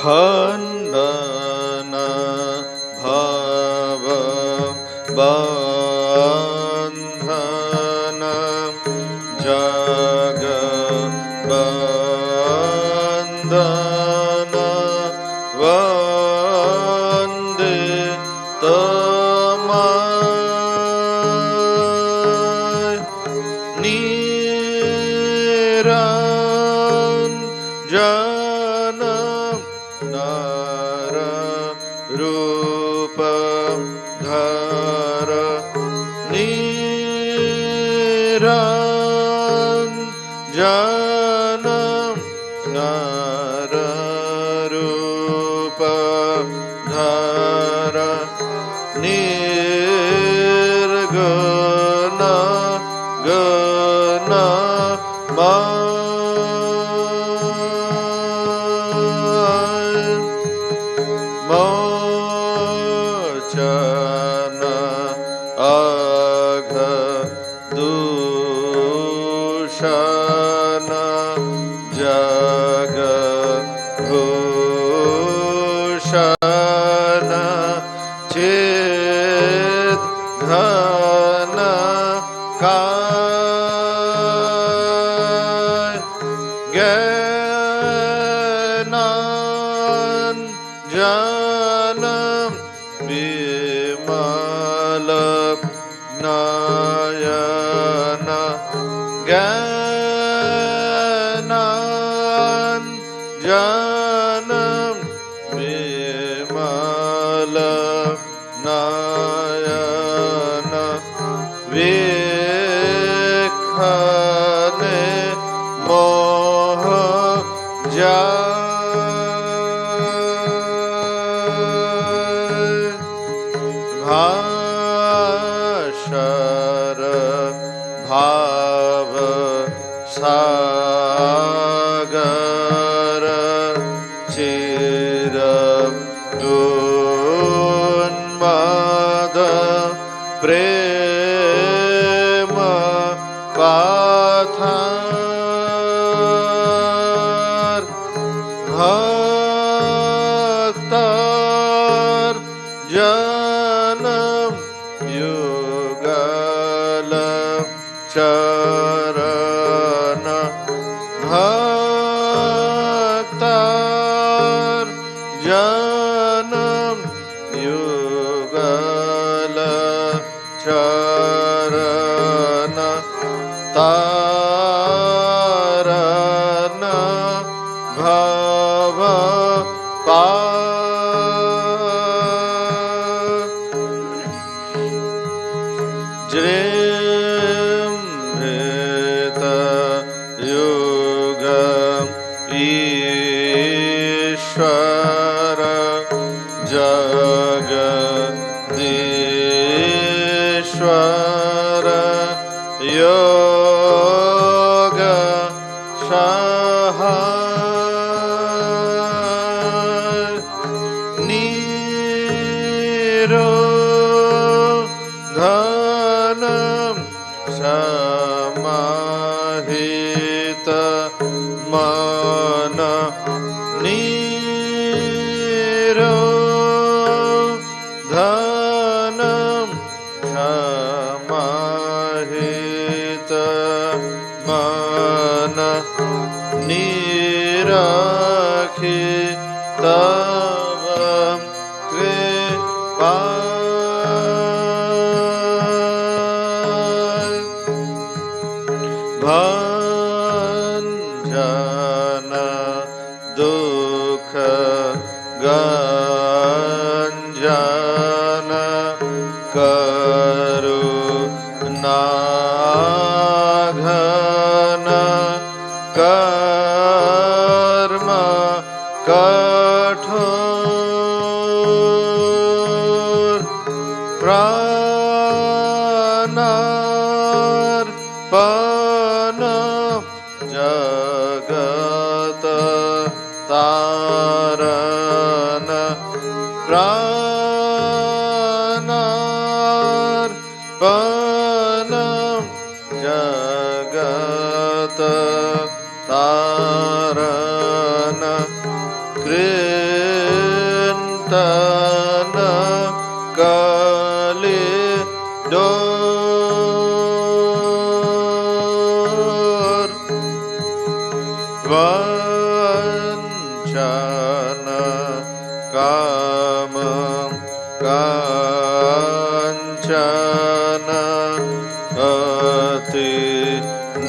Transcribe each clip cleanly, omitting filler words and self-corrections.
खंडन भव बंधन जग बंधन वंदे तमाय निरंजन नर रूप धर निरंजन नर रूप धर निर्गुण गुणमय मोचन अघ दूषण जग भूषण चेत घन काय ज्ञानांजन विमल नयन ज्ञानांजन विमल नयन वेखने मोह जाय भाषर भाव सागर चिर उन्माद प्रेम पाथर भक्तर जनम युगल चरण भक्तर जनम युगल चरण तारण भव जृम्भित युग ईश्वर जगदीश्वर योग सहाय निरोधन समाहित मन निरोधन समाहित मन निरखित तव कृपा भंजन दुख गंजन करुणाघन कर्म कठोर प्राणार्पण जगत तारण प्राणार्पण जगत तारण Krishna Vidyanathanandaji Kali Dor Vanchana Kama Kanchana Ati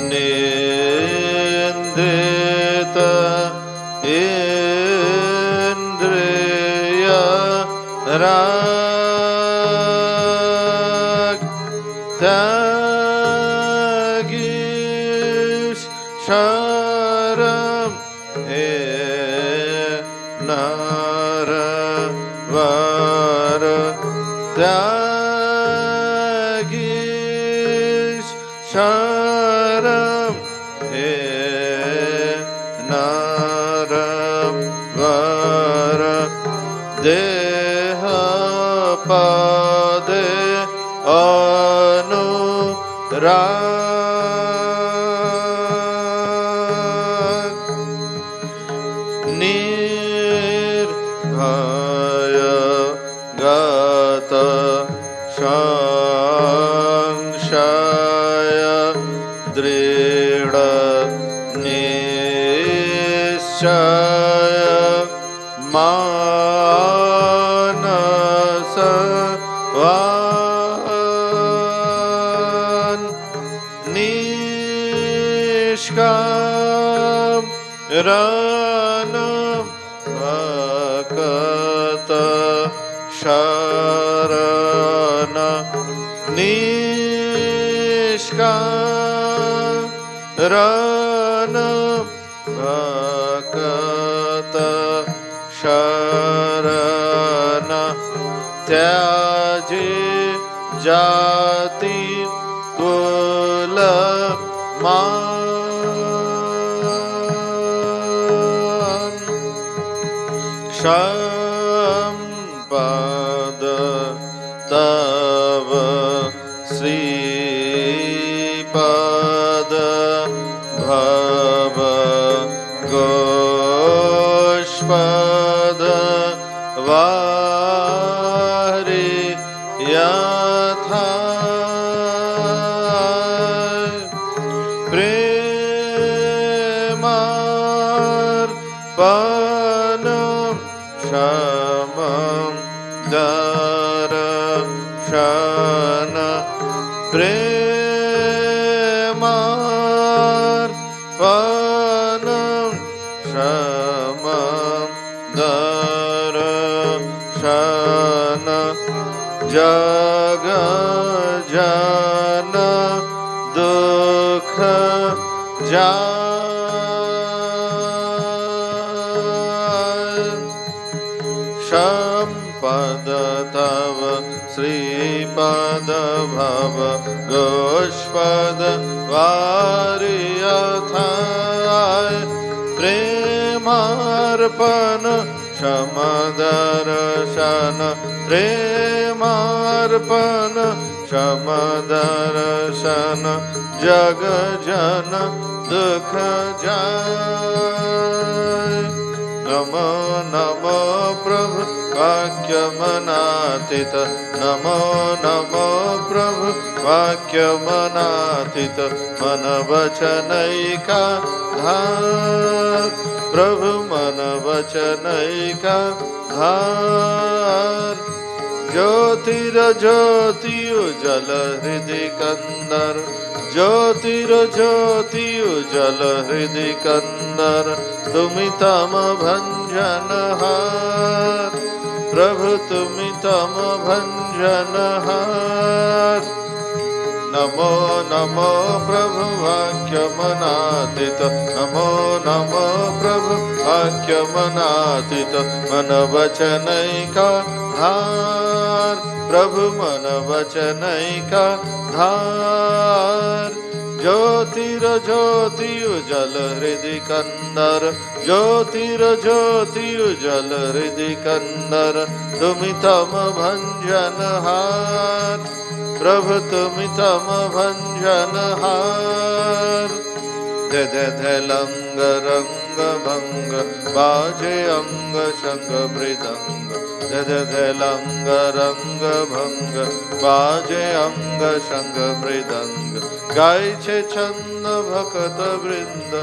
Nindita Indriya Rag Tagish Sharam He Nara Vara Tagish Sharam He Naram Vara Deha Pade Anurag Nirbhaya Gata Shangshaya Drida Nishaya Manasa Van Nishkam Ranam Bhakata Sharana Nishkam Ranam Bhakata Sharana Tyaji Jati Kula Man Shampada Tava Sri Pada Bhava Goshpada Vari Yatha Premar Panam Shamam Dara Shana Premar Panam Shamam Dara Shana Jaga Jana Dukha Jan Shampada Tava Sri Pada Bhava Goshpada Variyathai Premarpana Shamadarashana Premarpana Shamadarashana Jagajana Dukha Jai Namo Namo Prabhu Vakyamanatita Namo Namo Prabhu Vakyamanatita Manavachanaika Dhar Prabhu Manavachanaika Dhar Jyotira Jyoti Ujala Hridi Kandar Jyotira Jyoti Ujala Hridi Kandar Tumitama Bhanjanahar Prabhu Tumitama Bhanjanahar Namo Namo Prabhu Vakyamanatita Namo Namo Prabhu Vakyamanatita Manavachanaika Dhar Prabhu Manavachanaika Dhar Jyotira Jyoti Ujala Hridi Kandar Jyotira Jyoti Ujala Hridi Kandar Tumitama Bhanjanahar Prabhu Tumitama Bhanjanahar Dhe Langa Ranga Bhanga Baje Anga Shanga Bridanga lung रंग भंग बाजे अंग शंग मृदंग गाय छे छंद भक्त वृंद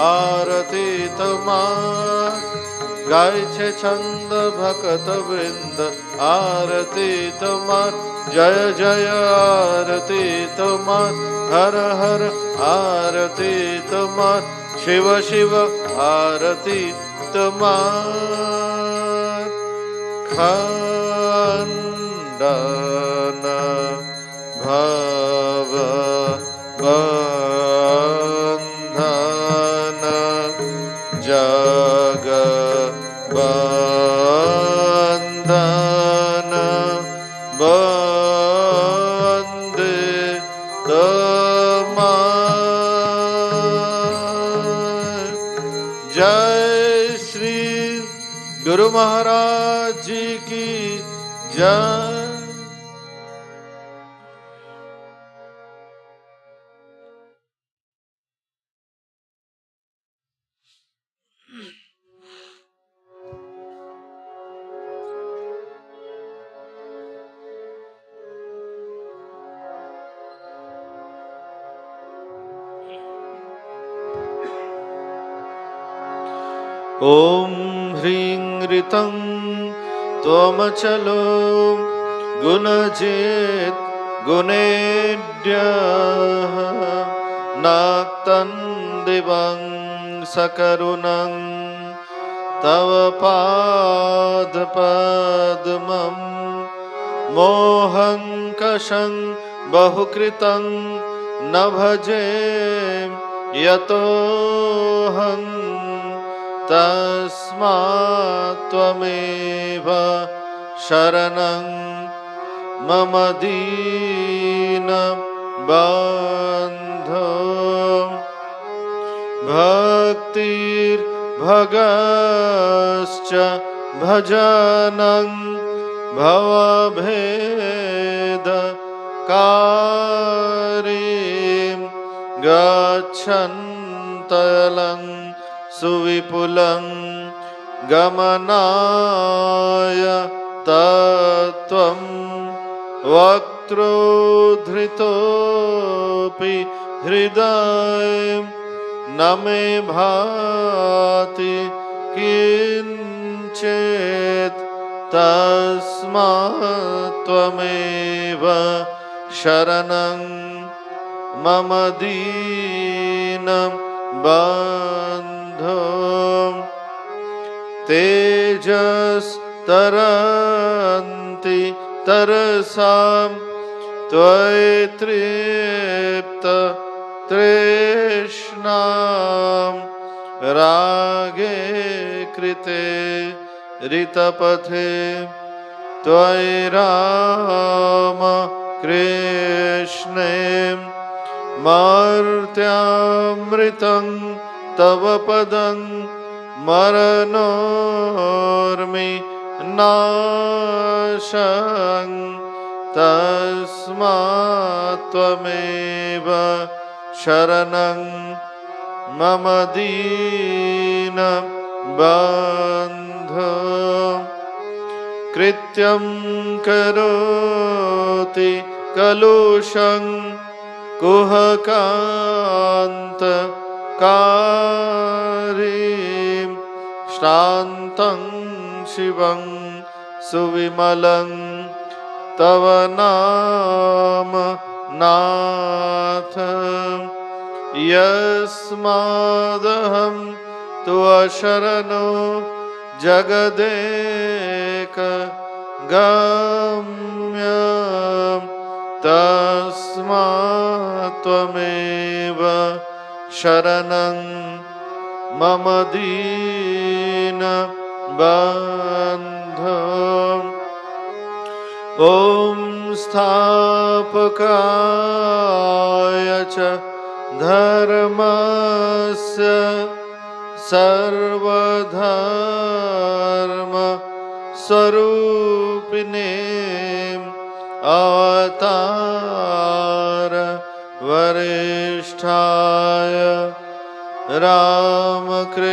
आरती तमार गाय छे छंद भक्त वृंद आरती तमार जय जय आरती तमार हर हर आरती तमार शिव शिव आरती तमार खंडन भव बंधन जग बंधन बंदे तमार। जय श्री गुरु महाराज जी की जय। ओम ह्रीं ऋतं त्वमचलो गुणजित् गुणेड्यः नाक्तं दिवं सकरुणं तव पादपद्मं मोहं कषं बहुकृतं न भजे यतोऽहं तस्मात् त्वमेव शरणं मम दीन बन्धो। भक्तिर्भगश्च भजनं भवभेदकारीं गच्छन्तलं सुविपुलं गमनाय तत्त्वं वक्त्रोद्धृतोऽपि हृदये न मे भाति किञ्चित् तस्मात् त्वमेव शरणं मम दीन बन्धो। तेजस्तरन्ति तरसां त्वयि तृप्त तृष्णां रागे कृते ऋतपथे त्वयि राम कृष्णे मर्त्यामृतं तव पदं मरणोर्मि नाशं तस्मात् त्वमेव शरणं मम दीन बन्धो। कृत्यं करोति कलुषं कुहकान्तकारीं श्रान्तं शिवं सुविमलं तव नाम नाथ। यस्मादहं तु अशरणो जगदेक गम्यं तस्मात् त्वमेव शरणं मम दीन बन्धो। ॐ स्थापकाय च धर्मस्य सर्वधर्म स्वरूपिणे अवतार वरिष्ठाय रामकृष्णाय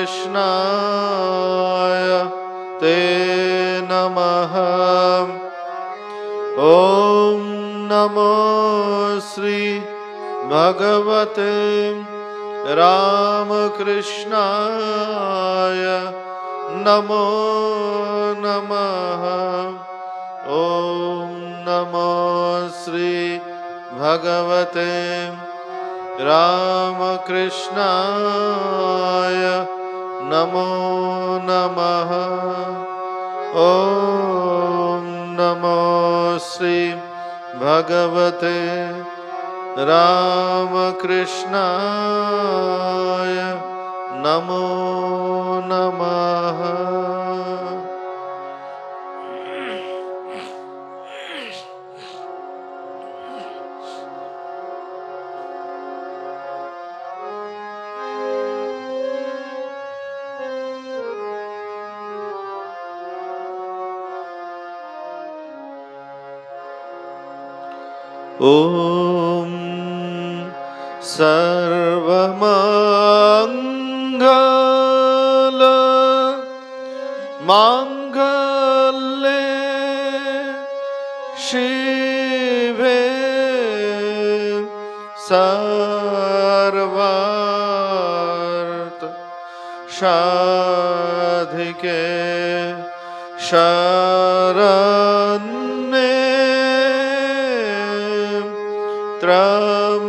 ते नमः। नमः। ॐ नमो श्री भगवते रामकृष्णाय नमो नमः। ॐ नमो श्री भगवते रामकृष्णाय नमो नमः। ॐ नमो श्री भगवते रामकृष्णाय नमो नमः। ॐ सर्वमङ्गल माङ्गल्ये शिवे सर्वार्थ साधिके शरण्ये त्र्यंबके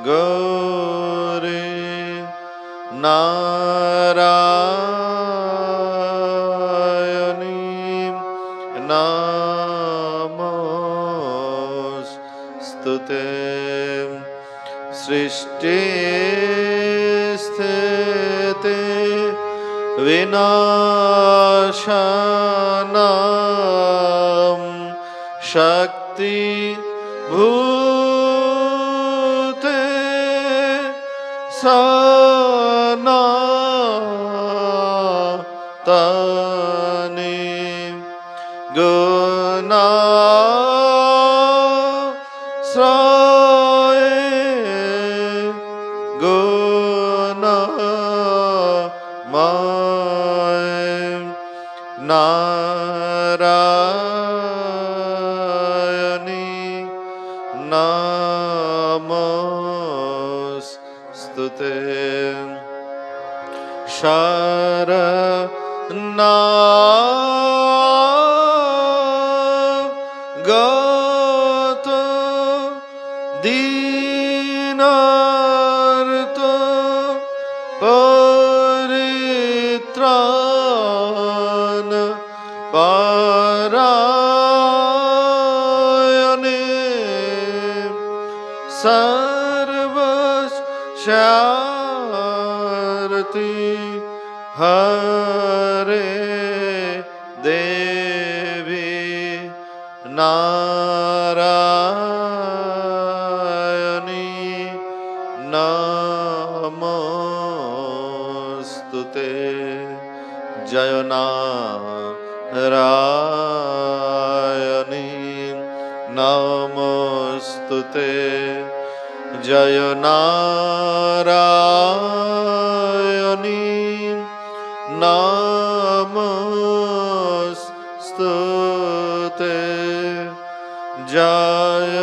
गौरी नारायणी नमोस्तुते। सृष्टि स्थिति विनाशानां शक्ति भूते सनातनी गुणाश्रये गुणमय नारायणी नमोस्तुते। शरणागत दीनार्त परित्राण परायणे सर्वस्यार्ति हरे देवी नारायणी नमोस्तुते। जय नारायणी नमोस्तुते। जय नारायणी नमोस्तुते। जय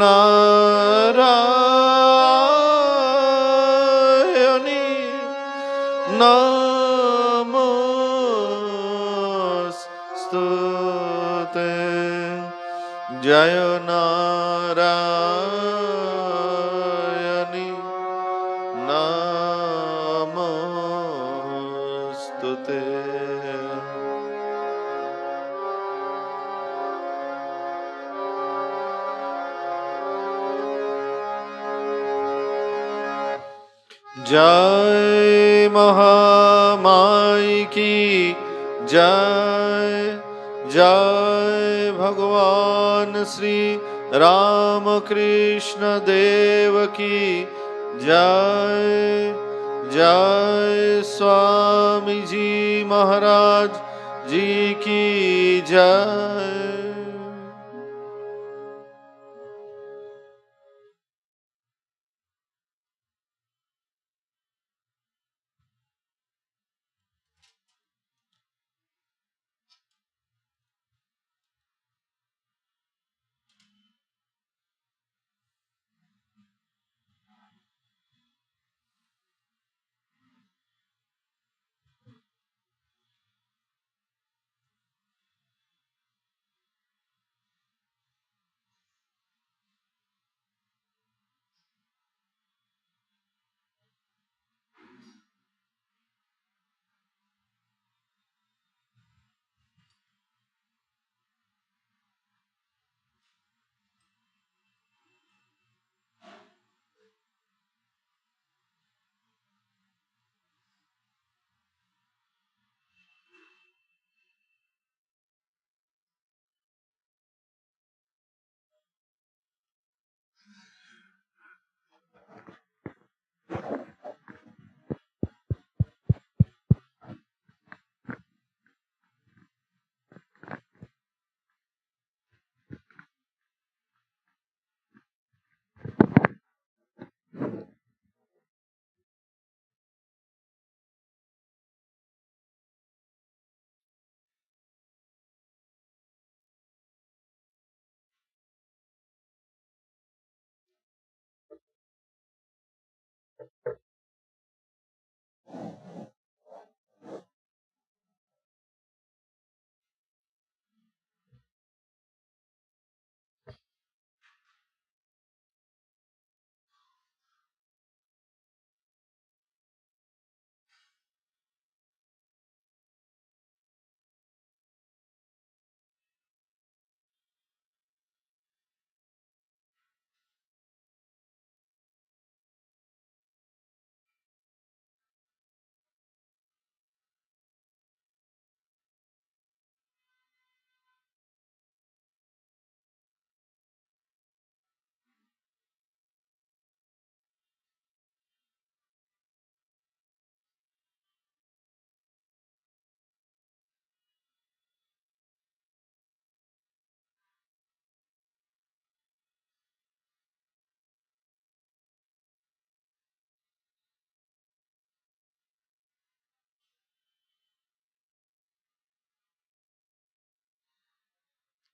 नारायणी नमोस्तुते। जय नारायणी नमोस्तुते। जय महामाई की जय। जय भगवान श्री रामकृष्ण देव की जय। जय स्वामी जी महाराज जी की जय।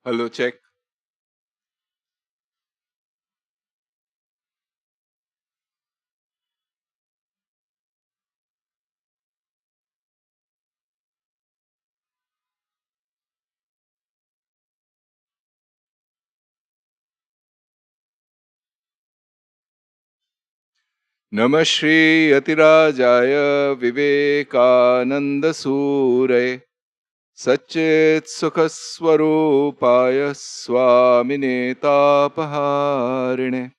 Hello, check. Namah Shri Yatirajaya Vivekananda Sure Satchit Sukhaswarupaya Swamine Tapaharine.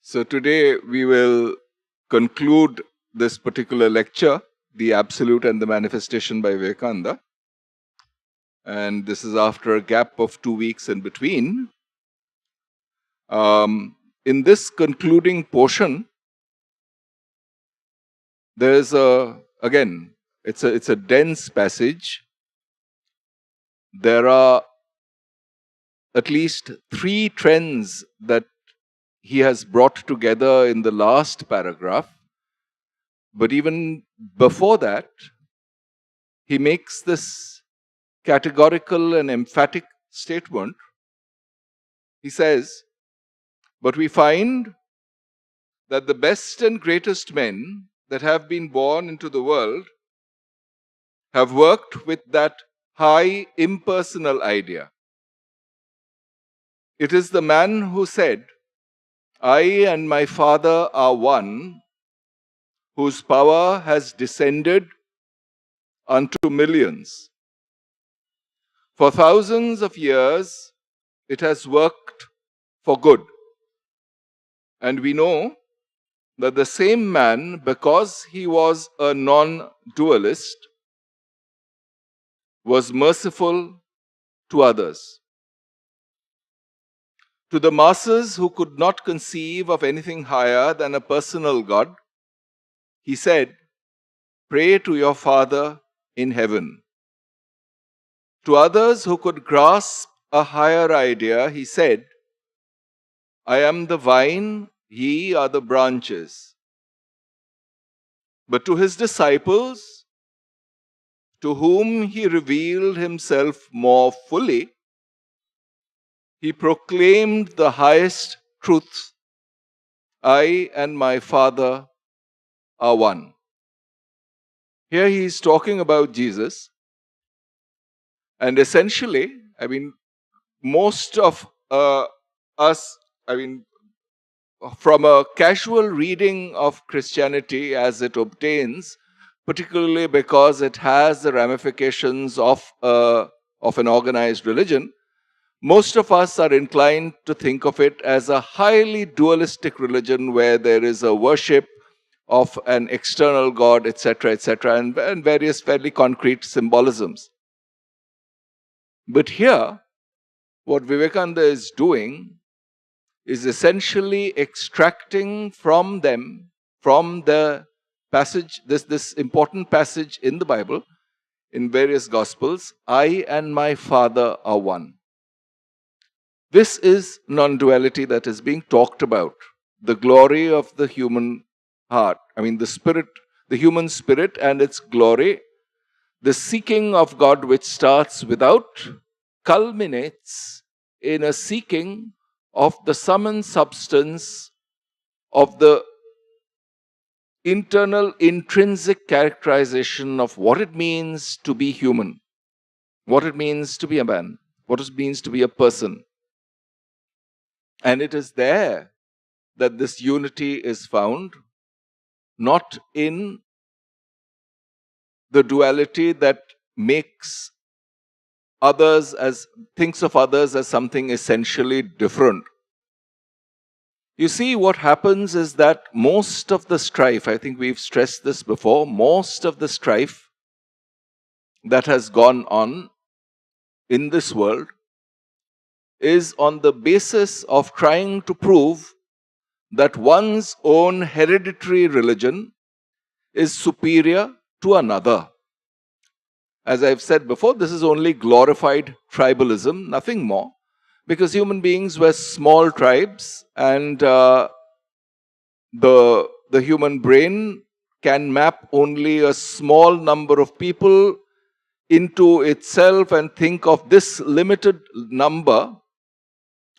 So today we will conclude this particular lecture, The Absolute and the Manifestation by Vivekananda. And this is after a gap of 2 weeks in between. In this concluding portion, there's it's a dense passage. There are at least 3 trends that he has brought together in the last paragraph. But even before that, he makes this categorical and emphatic statement. He says, but we find that the best and greatest men that have been born into the world have worked with that high impersonal idea. It is the man who said, I and my Father are one, whose power has descended unto millions. For thousands of years, it has worked for good. And we know that the same man, because he was a non-dualist, was merciful to others. To the masses who could not conceive of anything higher than a personal God, he said, pray to your Father in heaven. To others who could grasp a higher idea, he said, I am the vine, ye are the branches. But to his disciples, to whom he revealed himself more fully, he proclaimed the highest truth. I and my Father are one. Here he is talking about Jesus. And essentially, most of us, from a casual reading of Christianity as it obtains, particularly because it has the ramifications of an organized religion, most of us are inclined to think of it as a highly dualistic religion where there is a worship of an external God, etc., and various fairly concrete symbolisms. But here, what Vivekananda is doing is essentially extracting from them, from the passage, this important passage in the Bible, in various Gospels, I and my Father are one. This is non-duality that is being talked about, the glory of the human heart. The spirit, the human spirit and its glory, the seeking of God which starts without, culminates in a seeking of the sum and substance of the internal intrinsic characterization of what it means to be human, what it means to be a man, what it means to be a person. And it is there that this unity is found, not in the duality that makes others thinks of others as something essentially different. You see, what happens is that most of the strife, I think we've stressed this before, most of the strife that has gone on in this world is on the basis of trying to prove that one's own hereditary religion is superior to another. As I've said before, this is only glorified tribalism, nothing more. Because human beings were small tribes, and the human brain can map only a small number of people into itself and think of this limited number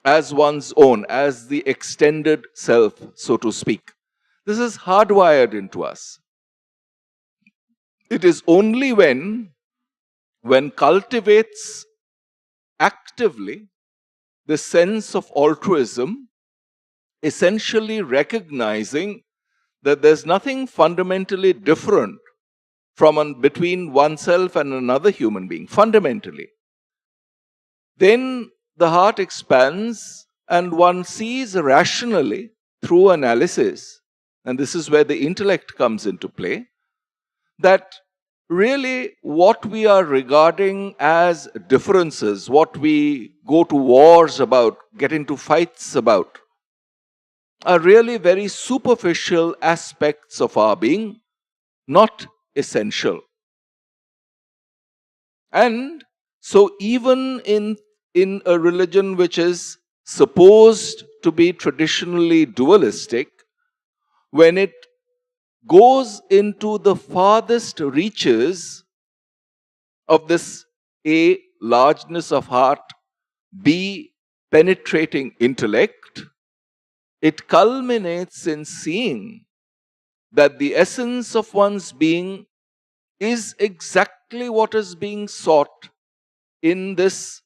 as one's own, as the extended self, so to speak. This is hardwired into us. It is only when cultivates actively the sense of altruism, essentially recognizing that there's nothing fundamentally different between oneself and another human being, fundamentally. Then the heart expands and one sees rationally through analysis, and this is where the intellect comes into play, that really what we are regarding as differences, what we go to wars about, get into fights about, are really very superficial aspects of our being, not essential. And so even in a religion which is supposed to be traditionally dualistic, when it goes into the farthest reaches of this A, largeness of heart, B, penetrating intellect, it culminates in seeing that the essence of one's being is exactly what is being sought in this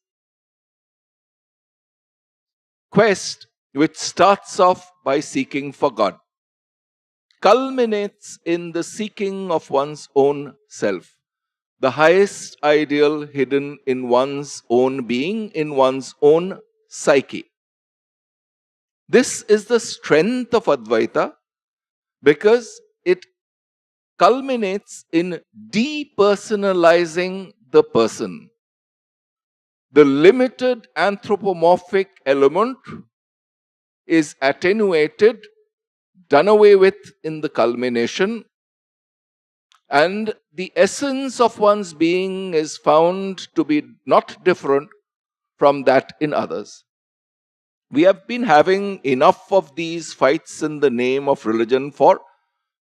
quest, which starts off by seeking for God, culminates in the seeking of one's own self, the highest ideal hidden in one's own being, in one's own psyche. This is the strength of Advaita, because it culminates in depersonalizing the person. The limited anthropomorphic element is attenuated, done away with in the culmination, and the essence of one's being is found to be not different from that in others. We have been having enough of these fights in the name of religion for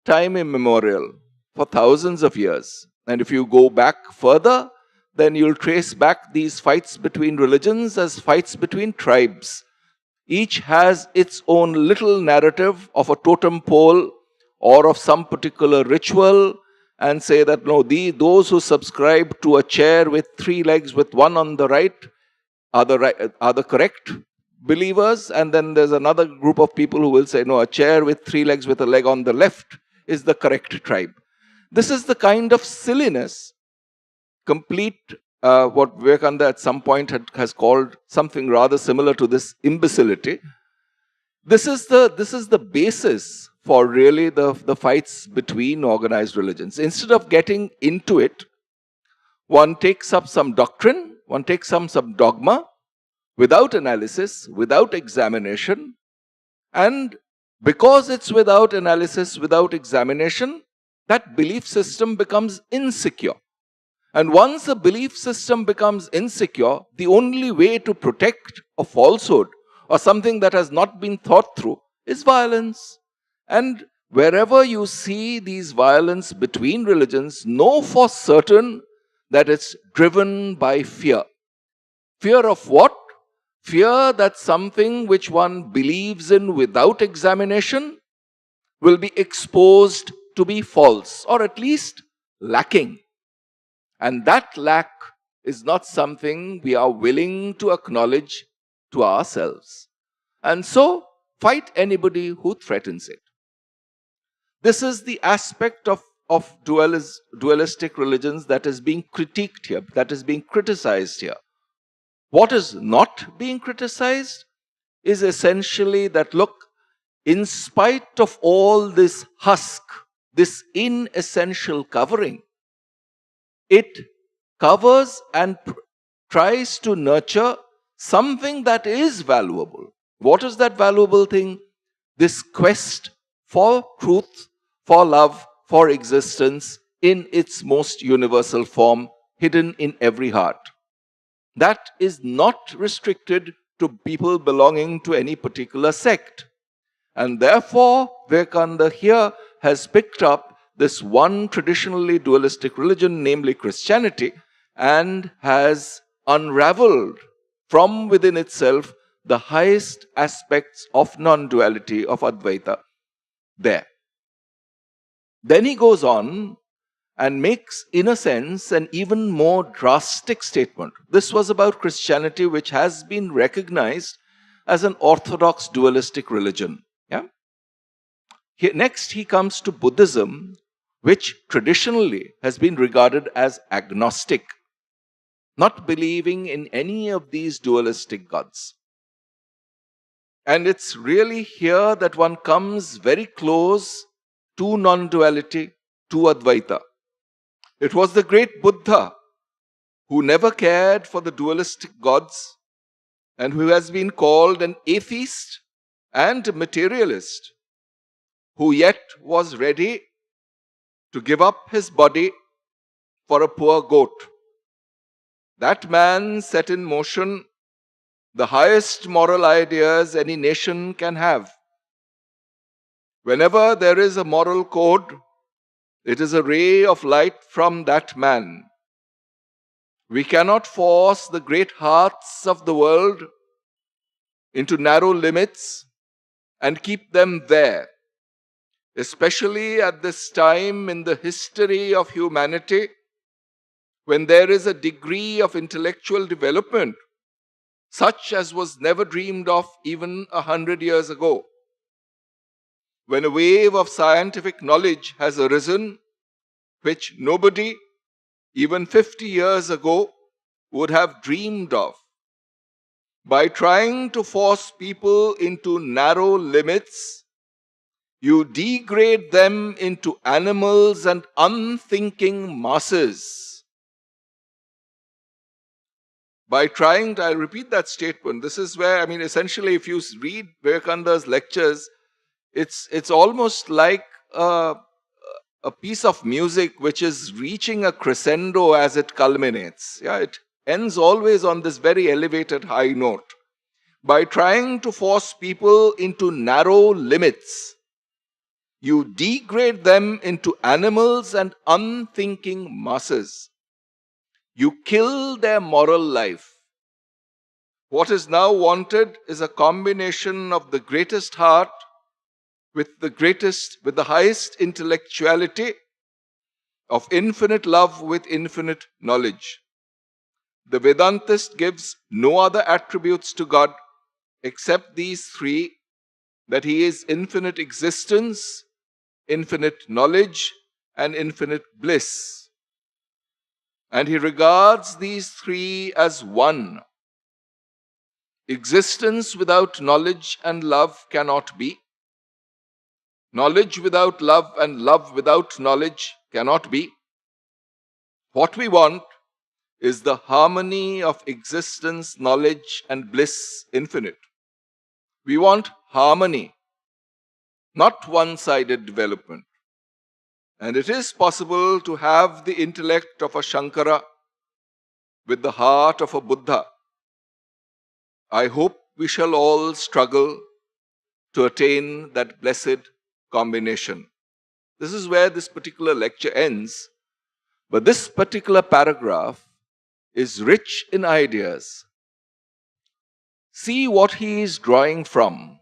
time immemorial, for thousands of years. And if you go back further, then you'll trace back these fights between religions as fights between tribes. Each has its own little narrative of a totem pole or of some particular ritual, and say that no, those who subscribe to a chair with 3 legs with one on the right are the correct believers, and then there's another group of people who will say no, a chair with 3 legs with a leg on the left is the correct tribe. This is the kind of silliness, complete, what Vivekananda at some point has called something rather similar to this imbecility. This is the basis for really the fights between organized religions. Instead of getting into it, one takes up some doctrine, one takes up some dogma, without analysis, without examination, and because it's without analysis, without examination, that belief system becomes insecure. And once a belief system becomes insecure, the only way to protect a falsehood or something that has not been thought through is violence. And wherever you see these violence between religions, know for certain that it's driven by fear. Fear of what? Fear that something which one believes in without examination will be exposed to be false, or at least lacking. And that lack is not something we are willing to acknowledge to ourselves. And so, fight anybody who threatens it. This is the aspect of dualistic religions that is being critiqued here, that is being criticized here. What is not being criticized is essentially that, look, in spite of all this husk, this inessential covering, it covers and tries to nurture something that is valuable. What is that valuable thing? This quest for truth, for love, for existence in its most universal form, hidden in every heart. That is not restricted to people belonging to any particular sect. And therefore, Vivekananda here has picked up this one traditionally dualistic religion, namely Christianity, and has unraveled from within itself the highest aspects of non-duality, of Advaita there. Then he goes on and makes, in a sense, an even more drastic statement. This was about Christianity, which has been recognized as an orthodox dualistic religion. Yeah? Next, he comes to Buddhism, which traditionally has been regarded as agnostic, not believing in any of these dualistic gods. And it's really here that one comes very close to non-duality, to Advaita. It was the great Buddha who never cared for the dualistic gods and who has been called an atheist and materialist, who yet was ready to give up his body for a poor goat. That man set in motion the highest moral ideas any nation can have. Whenever there is a moral code, it is a ray of light from that man. We cannot force the great hearts of the world into narrow limits and keep them there, especially at this time in the history of humanity, when there is a degree of intellectual development such as was never dreamed of even 100 years ago. When a wave of scientific knowledge has arisen, which nobody, even 50 years ago, would have dreamed of. By trying to force people into narrow limits, you degrade them into animals and unthinking masses. By trying, I'll repeat that statement. This is where, essentially, if you read Vivekananda's lectures, it's almost like a piece of music which is reaching a crescendo as it culminates. Yeah, it ends always on this very elevated high note. By trying to force people into narrow limits, you degrade them into animals and unthinking masses. You kill their moral life. What is now wanted is a combination of the greatest heart with the highest intellectuality, of infinite love with infinite knowledge. The Vedantist gives no other attributes to God except these three, that He is infinite existence, infinite knowledge, and infinite bliss. And he regards these three as one. Existence without knowledge and love cannot be. Knowledge without love and love without knowledge cannot be. What we want is the harmony of existence, knowledge, and bliss infinite. We want harmony, not one-sided development. And it is possible to have the intellect of a Shankara with the heart of a Buddha. I hope we shall all struggle to attain that blessed combination. This is where this particular lecture ends. But this particular paragraph is rich in ideas. See what he is drawing from.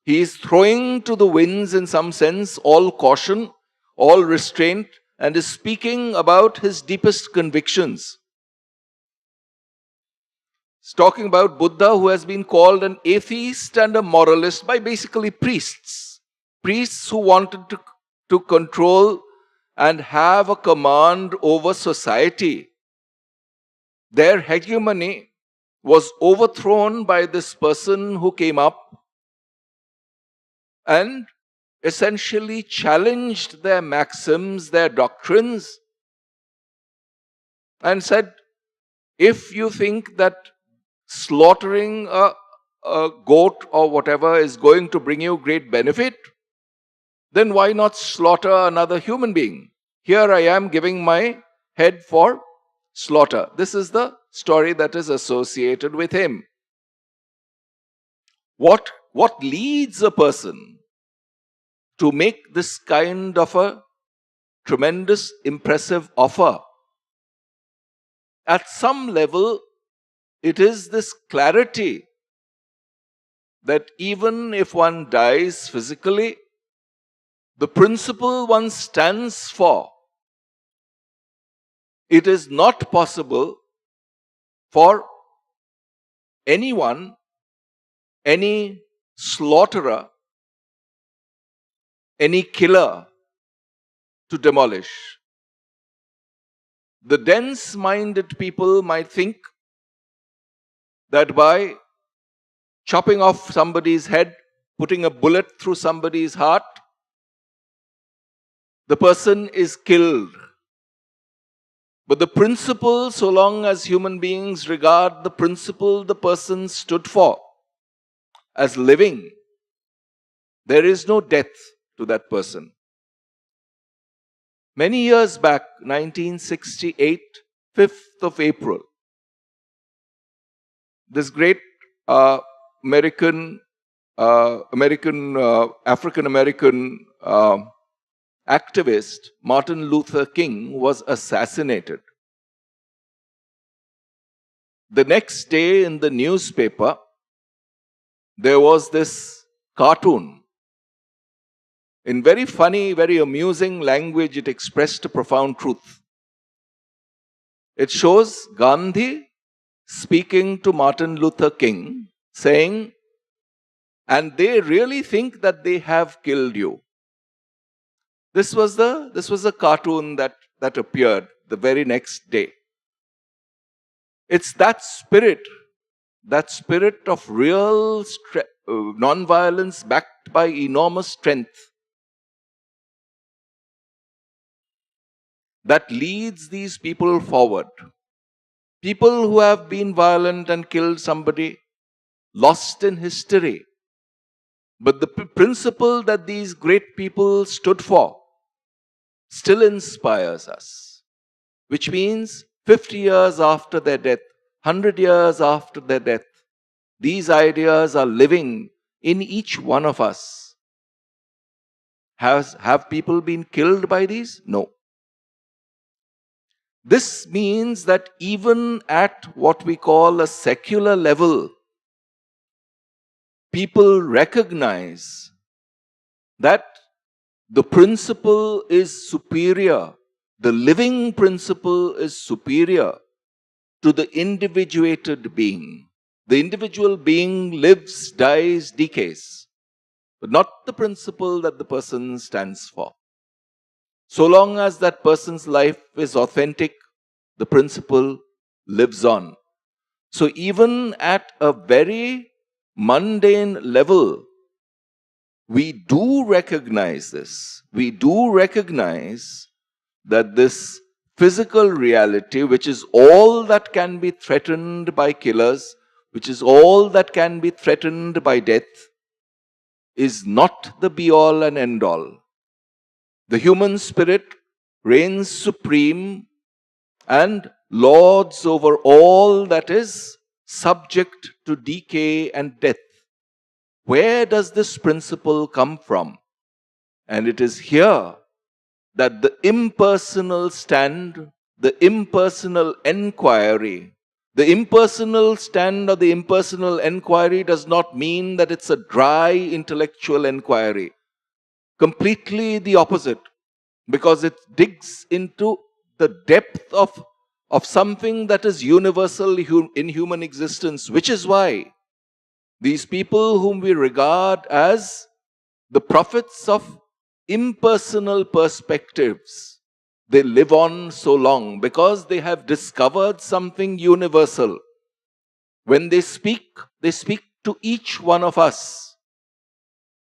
He is throwing to the winds, in some sense, all caution, all restraint, and is speaking about his deepest convictions. He's talking about Buddha, who has been called an atheist and a moralist by basically priests. Priests who wanted to control and have a command over society. Their hegemony was overthrown by this person who came up and essentially challenged their maxims, their doctrines, and said, if you think that slaughtering a goat or whatever is going to bring you great benefit, then why not slaughter another human being? Here I am giving my head for slaughter. This is the story that is associated with him. What leads a person to make this kind of a tremendous, impressive offer? At some level, it is this clarity that even if one dies physically, the principle one stands for, it is not possible for anyone, any slaughterer, any killer to demolish. The dense-minded people might think that by chopping off somebody's head, putting a bullet through somebody's heart, the person is killed. But the principle, so long as human beings regard the principle the person stood for as living, there is no death to that person. Many years back, 1968, 5th of April, this great African-American activist, Martin Luther King, was assassinated. The next day in the newspaper, there was this cartoon. In very funny, very amusing language, it expressed a profound truth. It shows Gandhi speaking to Martin Luther King, saying, "And they really think that they have killed you." This was a cartoon that appeared the very next day. It's that spirit of real non-violence backed by enormous strength, that leads these people forward. People who have been violent and killed somebody, lost in history. But the principle that these great people stood for still inspires us. Which means 50 years after their death, 100 years after their death, these ideas are living in each one of us. Have people been killed by these? No. This means that even at what we call a secular level, people recognize that the principle is superior, the living principle is superior to the individuated being. The individual being lives, dies, decays, but not the principle that the person stands for. So long as that person's life is authentic, the principle lives on. So even at a very mundane level, we do recognize this. We do recognize that this physical reality, which is all that can be threatened by killers, which is all that can be threatened by death, is not the be-all and end-all. The human spirit reigns supreme and lords over all that is subject to decay and death. Where does this principle come from? And it is here that the impersonal stand, the impersonal enquiry, the impersonal stand or the impersonal enquiry does not mean that it's a dry intellectual enquiry. Completely the opposite, because it digs into the depth of something that is universal in human existence, which is why these people whom we regard as the prophets of impersonal perspectives, they live on so long because they have discovered something universal. When they speak to each one of us.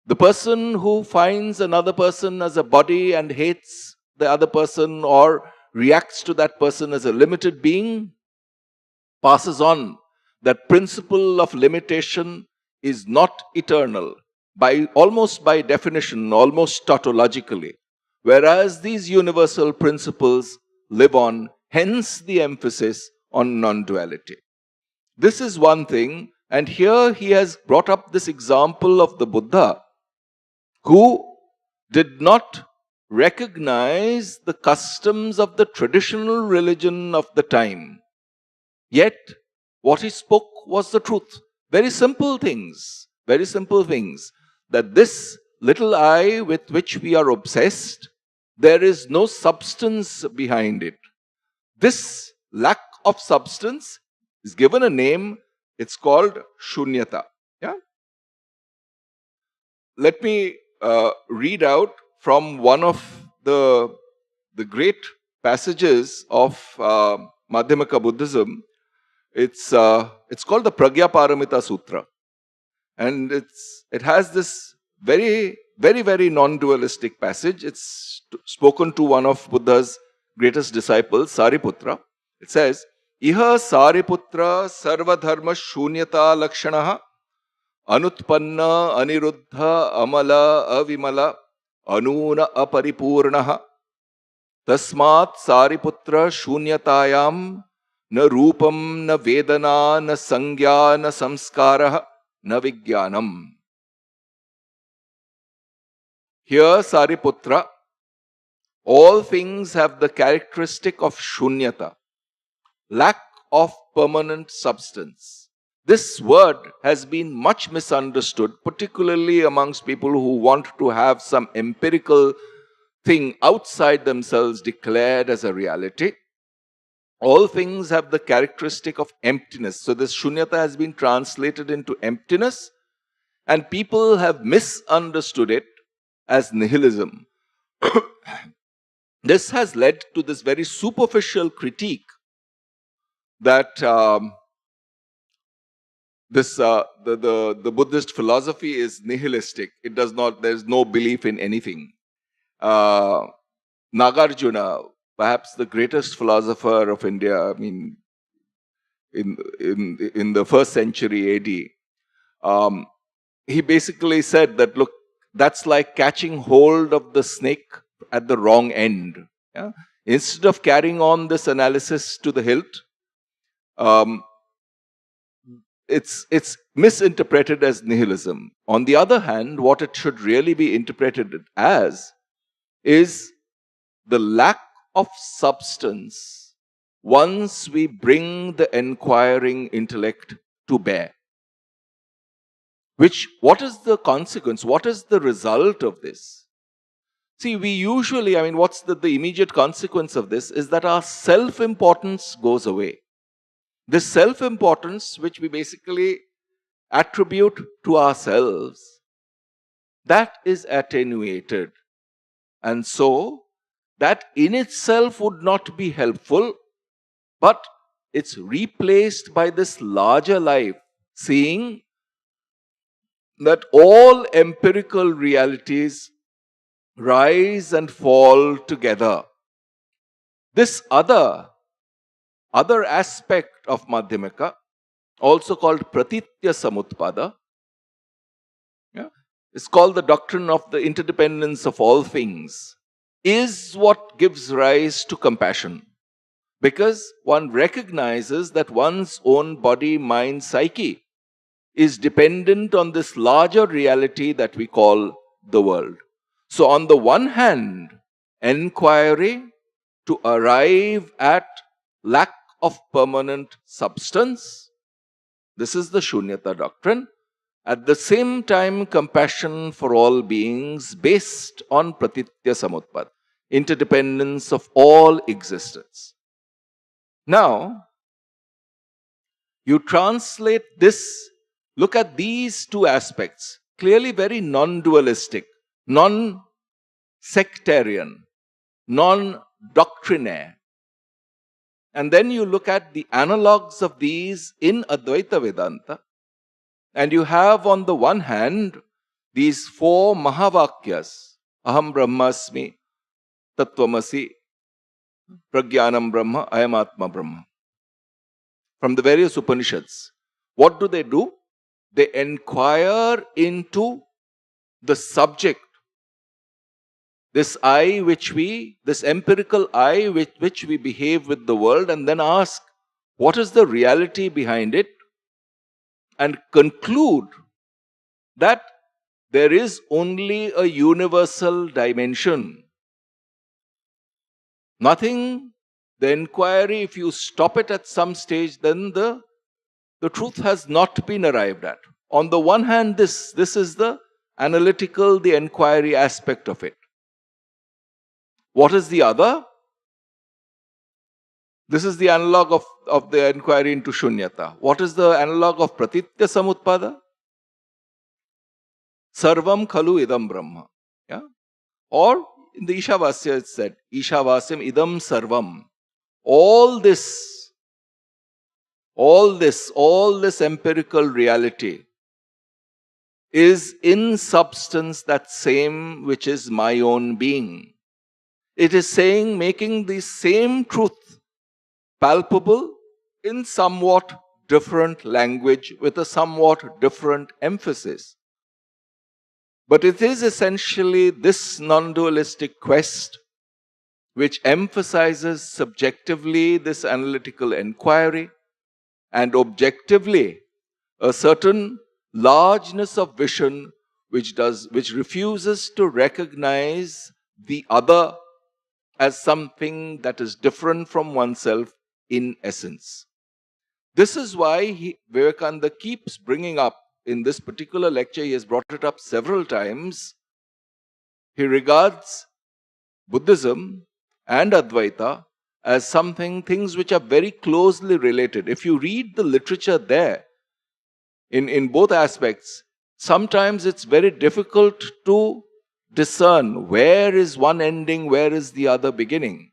The person who finds another person as a body and hates the other person or reacts to that person as a limited being passes on that principle of limitation is not eternal, almost by definition, almost tautologically. Whereas these universal principles live on, hence the emphasis on non-duality. This is one thing, and here he has brought up this example of the Buddha, who did not recognize the customs of the traditional religion of the time. Yet, what he spoke was the truth. Very simple things. Very simple things. That this little I with which we are obsessed, there is no substance behind it. This lack of substance is given a name. It's called Shunyata. Yeah? Let me read out from one of the great passages of Madhyamaka Buddhism. It's called the Pragyaparamita Sutra, and it has this very non-dualistic passage. It's spoken to one of Buddha's greatest disciples, Sariputra. It says, "Iha Sariputra sarvadharma shunyata lakshanaha anutpanna aniruddha amala avimala anuna aparipurnaha tasmat Sariputra shunyatayam na rupam na vedana na sangya na samskara na vijnanam." Here, Sariputra, all things have the characteristic of shunyata, lack of permanent substance. This word has been much misunderstood, particularly amongst people who want to have some empirical thing outside themselves declared as a reality. All things have the characteristic of emptiness. So this shunyata has been translated into emptiness, and people have misunderstood it as nihilism. This has led to this very superficial critique that the Buddhist philosophy is nihilistic. It does not. There is no belief in anything. Nagarjuna, perhaps the greatest philosopher of India, I mean, in the 1st century AD, he basically said that, look, that's like catching hold of the snake at the wrong end. Yeah? Instead of carrying on this analysis to the hilt, it's misinterpreted as nihilism. On the other hand, what it should really be interpreted as is the lack of substance once we bring the inquiring intellect to bear. What is the consequence? What is the result of this? See, we usually, what's the immediate consequence of this is that our self-importance goes away. This self-importance, which we basically attribute to ourselves, that is attenuated. And so, that in itself would not be helpful, but it's replaced by this larger life, seeing that all empirical realities rise and fall together. This other aspect of Madhyamaka, also called Pratitya Samutpada, is called the doctrine of the interdependence of all things, is what gives rise to compassion. Because one recognizes that one's own body, mind, psyche is dependent on this larger reality that we call the world. So on the one hand, enquiry to arrive at lack of permanent substance, this is the Shunyata doctrine. At the same time, compassion for all beings based on Pratitya Samutpada, interdependence of all existence. Now, you translate this, look at these two aspects, clearly very non-dualistic, non-sectarian, non-doctrinaire. And then you look at the analogues of these in Advaita Vedanta, and you have on the one hand these 4 Mahavakyas, Aham Brahmasmi, Tattvamasi, Pragyanam Brahma, Ayam Atma Brahma, from the various Upanishads. What do? They inquire into the subject, this I this empirical I with which we behave with the world, and then ask, what is the reality behind it? And conclude that there is only a universal dimension. Nothing The inquiry, if you stop it at some stage, then the truth has not been arrived at. On the one hand, this is the analytical, the inquiry aspect of it. What is the other? This is the analog of the inquiry into shunyata. What is the analog of pratitya samutpada? Sarvam khalu idam brahma. Yeah? Or in the Ishavasya it said, Ishavasyam idam sarvam. All this empirical reality is in substance that same which is my own being. It is saying, making the same truth palpable in somewhat different language with a somewhat different emphasis. But it is essentially this non-dualistic quest which emphasizes subjectively this analytical inquiry and objectively a certain largeness of vision which refuses to recognize the other as something that is different from oneself in essence. This is why Vivekananda keeps bringing up, in this particular lecture, he has brought it up several times. He regards Buddhism and Advaita as things which are very closely related. If you read the literature there, in both aspects, sometimes it's very difficult to discern where is one ending, where is the other beginning.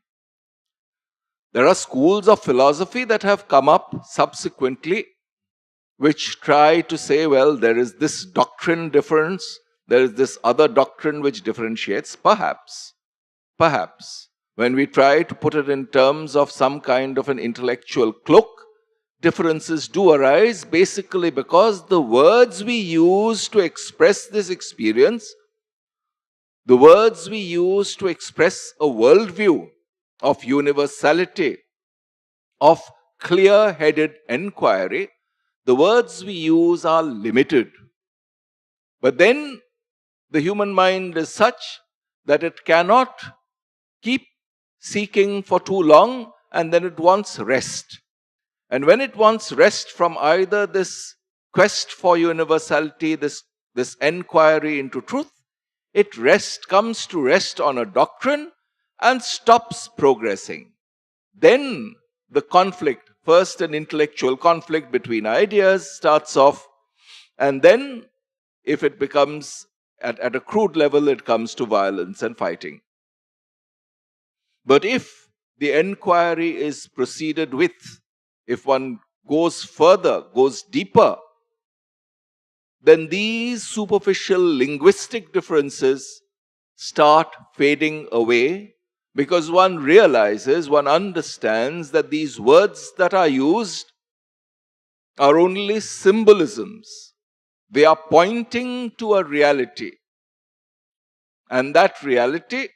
There are schools of philosophy that have come up subsequently which try to say, well, there is this doctrine difference, there is this other doctrine which differentiates. Perhaps, when we try to put it in terms of some kind of an intellectual cloak, differences do arise basically because the words we use to express this experience, the words we use to express a worldview of universality, of clear-headed inquiry, the words we use are limited. But then the human mind is such that it cannot keep seeking for too long, and then it wants rest. And when it wants rest from either this quest for universality, this inquiry into truth, it comes to rest on a doctrine and stops progressing. Then the conflict, first an intellectual conflict between ideas starts off, and then if it becomes at a crude level, it comes to violence and fighting. But if the inquiry is proceeded with, if one goes further, goes deeper, then these superficial linguistic differences start fading away, because one realizes, one understands that these words that are used are only symbolisms. They are pointing to a reality. And that reality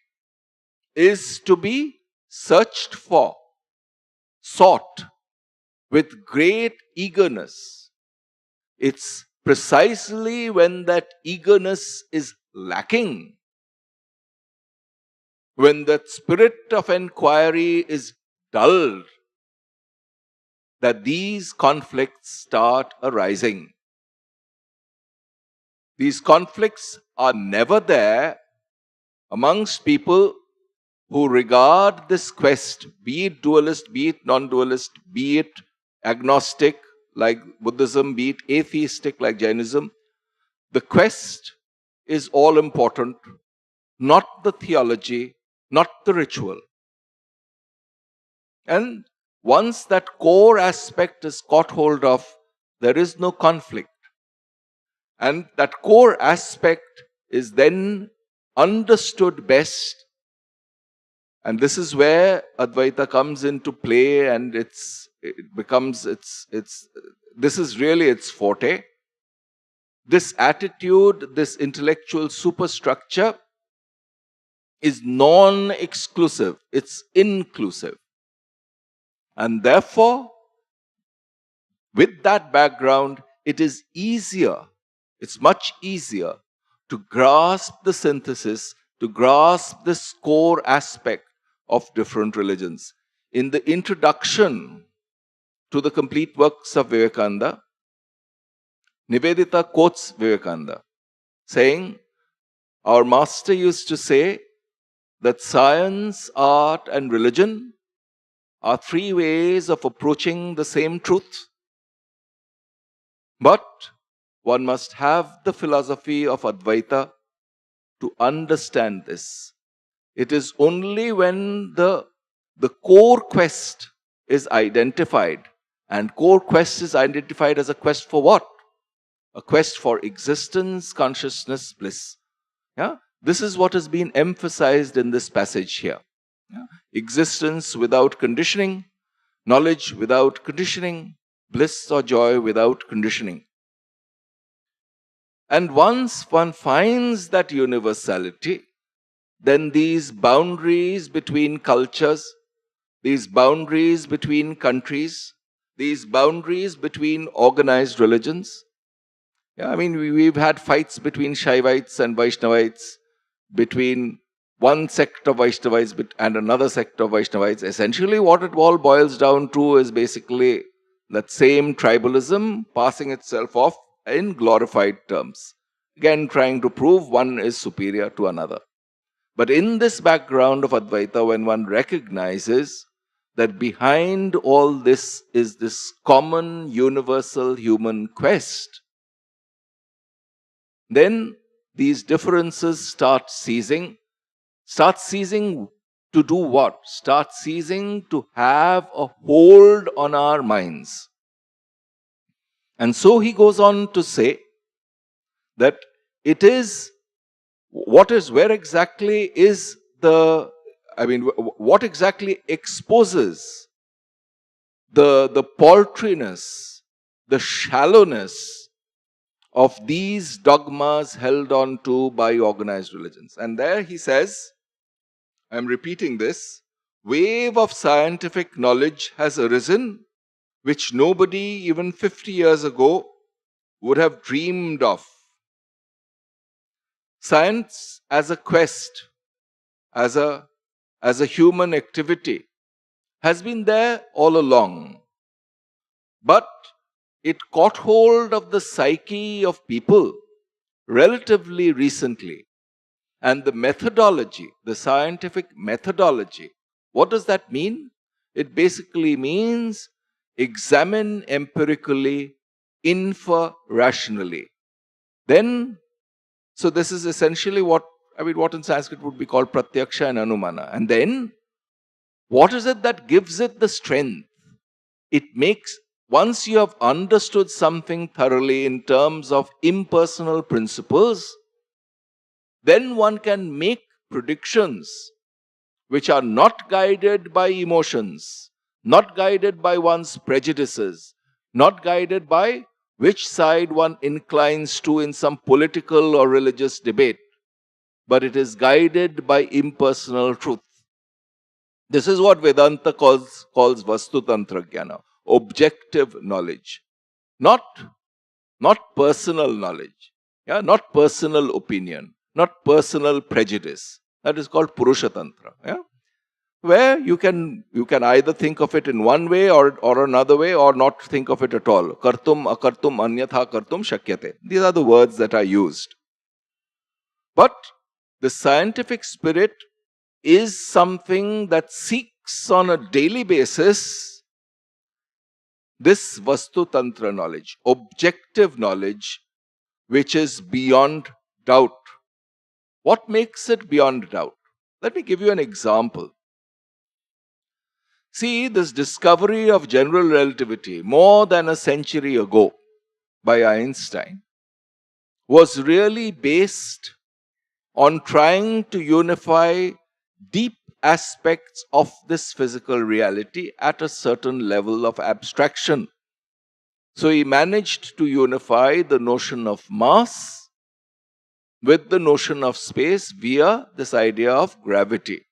is to be searched for, sought with great eagerness. It's precisely when that eagerness is lacking, when that spirit of inquiry is dulled, that these conflicts start arising. These conflicts are never there amongst people who regard this quest, be it dualist, be it non-dualist, be it agnostic like Buddhism, be it atheistic like Jainism. The quest is all important, not the theology, not the ritual. And once that core aspect is caught hold of, there is no conflict. And that core aspect is then understood best. And this is where Advaita comes into play, and this is really its forte. This attitude, this intellectual superstructure is non-exclusive, it's inclusive. And therefore, with that background, it is easier, it's much easier to grasp the synthesis, to grasp this core aspect of different religions. in the introduction to the complete works of Vivekananda, Nivedita quotes Vivekananda, saying, our master used to say that science, art, and religion are three ways of approaching the same truth. But one must have the philosophy of Advaita to understand this. It is only when the core quest is identified, and core quest is identified as a quest for what? A quest for existence, consciousness, bliss. Yeah? This is what has been emphasized in this passage here. Yeah? Existence without conditioning, knowledge without conditioning, bliss or joy without conditioning. And once one finds that universality, then these boundaries between cultures, these boundaries between countries, these boundaries between organized religions. Yeah, I mean, we've had fights between Shaivites and Vaishnavites, between one sect of Vaishnavites and another sect of Vaishnavites. Essentially, what it all boils down to is basically that same tribalism passing itself off in glorified terms. Again, trying to prove one is superior to another. But in this background of Advaita, when one recognizes that behind all this is this common, universal human quest, then these differences start ceasing. Start ceasing to do what? Start ceasing to have a hold on our minds. And so he goes on to say that it is, where exactly is what exactly exposes the paltriness, the shallowness of these dogmas held on to by organized religions. And there he says, I'm repeating this, wave of scientific knowledge has arisen which nobody even 50 years ago would have dreamed of. Science as a quest, as a human activity, has been there all along. But it caught hold of the psyche of people relatively recently. And the methodology, the scientific methodology, what does that mean? It basically means examine empirically, infer rationally. Then, so this is essentially what in Sanskrit would be called pratyaksha and anumana. And then, what is it that gives it the strength? It makes, once you have understood something thoroughly in terms of impersonal principles, then one can make predictions which are not guided by emotions, not guided by one's prejudices, not guided by which side one inclines to in some political or religious debate, but it is guided by impersonal truth. This is what Vedanta calls Vastu Tantra Jnana, objective knowledge, not personal knowledge, not personal opinion, not personal prejudice. That is called Purusha Tantra. Where you can either think of it in one way or another way, or not think of it at all. Kartum, akartum, anyatha kartum shakyate. These are the words that are used. But the scientific spirit is something that seeks on a daily basis this Vastu Tantra knowledge, objective knowledge, which is beyond doubt. What makes it beyond doubt? Let me give you an example. See, this discovery of general relativity more than a century ago by Einstein was really based on trying to unify deep aspects of this physical reality at a certain level of abstraction. So he managed to unify the notion of mass with the notion of space via this idea of gravity.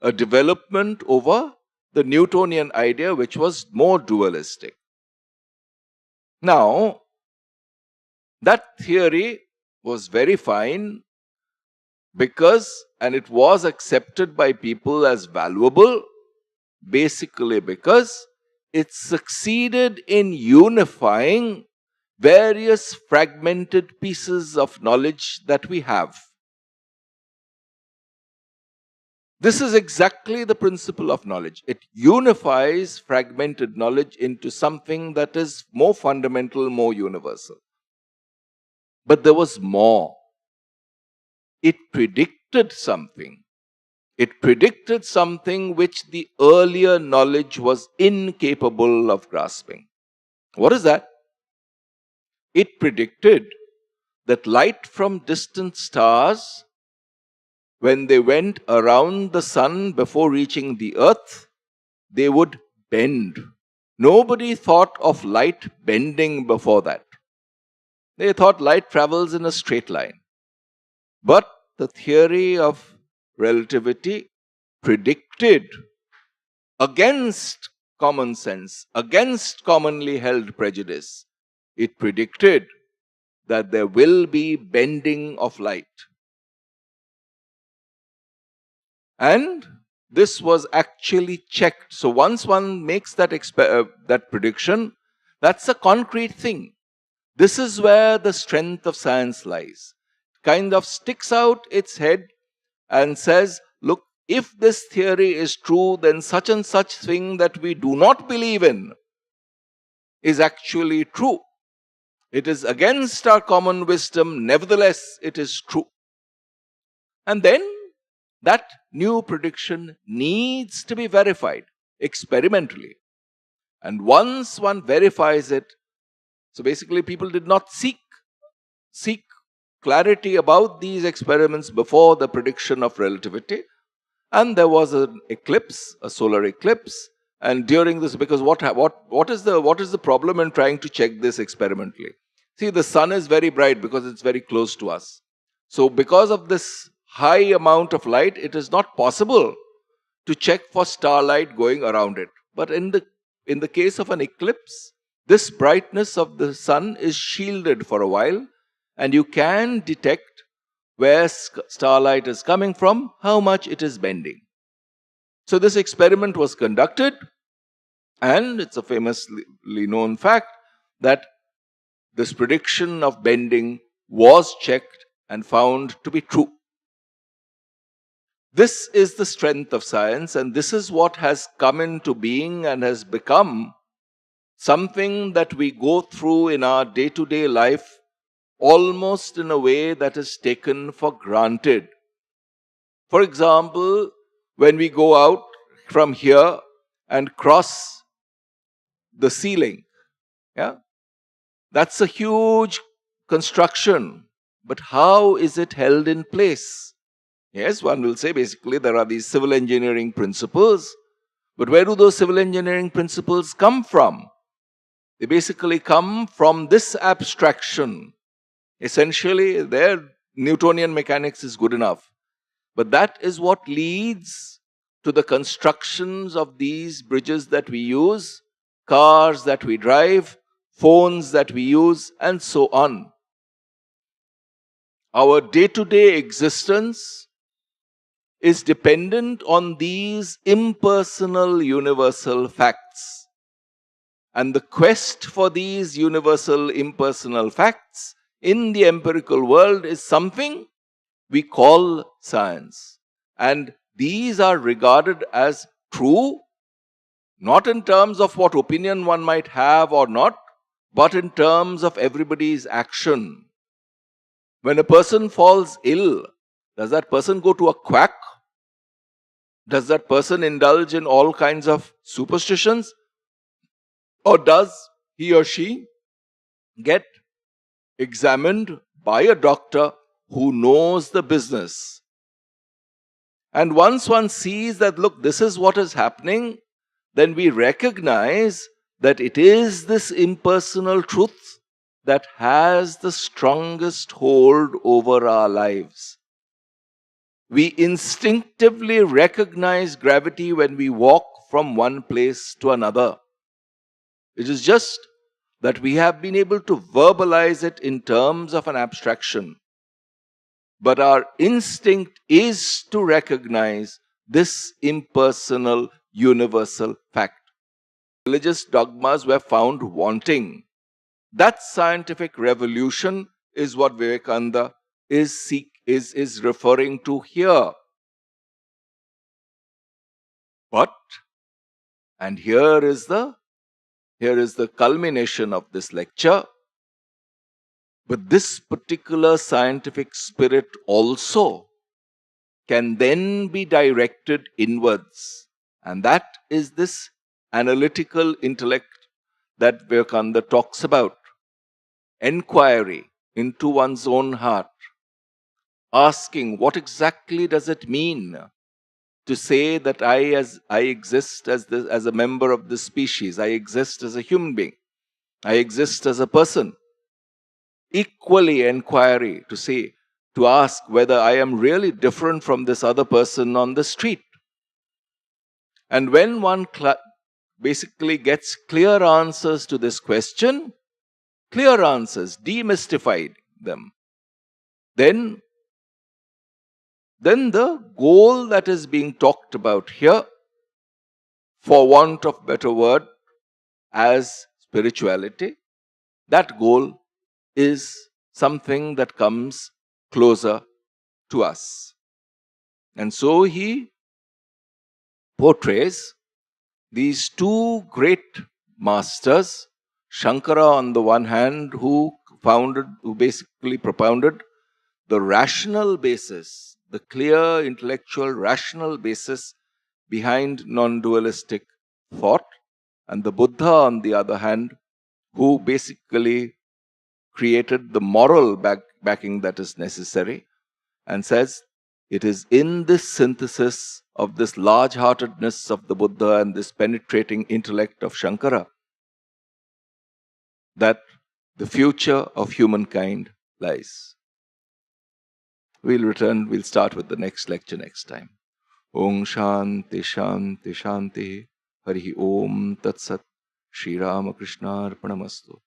A development over the Newtonian idea, which was more dualistic. Now, that theory was very fine because, and it was accepted by people as valuable, basically because it succeeded in unifying various fragmented pieces of knowledge that we have. This is exactly the principle of knowledge. It unifies fragmented knowledge into something that is more fundamental, more universal. But there was more. It predicted something. It predicted something which the earlier knowledge was incapable of grasping. What is that? It predicted that light from distant stars, when they went around the sun before reaching the earth, they would bend. Nobody thought of light bending before that. They thought light travels in a straight line. But the theory of relativity predicted, against common sense, against commonly held prejudice, it predicted that there will be bending of light. And this was actually checked. So once one makes that prediction, that's a concrete thing. This is where the strength of science lies. Kind of sticks out its head and says, look, if this theory is true, then such and such thing that we do not believe in is actually true. It is against our common wisdom, nevertheless it is true. And then that new prediction needs to be verified experimentally. And once one verifies it, so basically people did not seek clarity about these experiments before the prediction of relativity. And there was an eclipse, a solar eclipse. And during this, because what is the problem in trying to check this experimentally? See, the sun is very bright because it's very close to us. So because of this high amount of light, it is not possible to check for starlight going around it. But in the case of an eclipse, this brightness of the sun is shielded for a while, and you can detect where starlight is coming from, how much it is bending. So this experiment was conducted, and it's a famously known fact that this prediction of bending was checked and found to be true. This is the strength of science, and this is what has come into being and has become something that we go through in our day-to-day life almost in a way that is taken for granted. For example, when we go out from here and cross the ceiling, that's a huge construction. But how is it held in place? Yes, one will say basically there are these civil engineering principles. But where do those civil engineering principles come from? They basically come from this abstraction. Essentially, their Newtonian mechanics is good enough. But that is what leads to the constructions of these bridges that we use, cars that we drive, phones that we use, and so on. Our day-to-day existence is dependent on these impersonal universal facts. And the quest for these universal impersonal facts in the empirical world is something we call science. And these are regarded as true, not in terms of what opinion one might have or not, but in terms of everybody's action. When a person falls ill, does that person go to a quack? Does that person indulge in all kinds of superstitions? Or does he or she get examined by a doctor who knows the business? And once one sees that, look, this is what is happening, then we recognize that it is this impersonal truth that has the strongest hold over our lives. We instinctively recognize gravity when we walk from one place to another. It is just that we have been able to verbalize it in terms of an abstraction. But our instinct is to recognize this impersonal universal fact. Religious dogmas were found wanting. That scientific revolution is what Vivekananda is referring to here. But, and here is the culmination of this lecture. But this particular scientific spirit also can then be directed inwards. And that is this analytical intellect that Vivekananda talks about. Inquiry into one's own heart. Asking, what exactly does it mean to say that I exist as a member of this species, I exist as a human being, I exist as a person. Equally inquiry to ask whether I am really different from this other person on the street. And when one basically gets clear answers to this question, clear answers, demystified them, then the goal that is being talked about here, for want of better word, as spirituality, that goal is something that comes closer to us. And so he portrays these two great masters, Shankara on the one hand, who basically propounded the rational basis, the clear intellectual rational basis behind non-dualistic thought, and the Buddha on the other hand, who basically created the moral backing that is necessary, and says it is in this synthesis of this large-heartedness of the Buddha and this penetrating intellect of Shankara that the future of humankind lies. We'll start with the next lecture next time. Om Shanti Shanti Shanti. Harihi Om Tat Sat. Shri Ramakrishna Arpanamastu.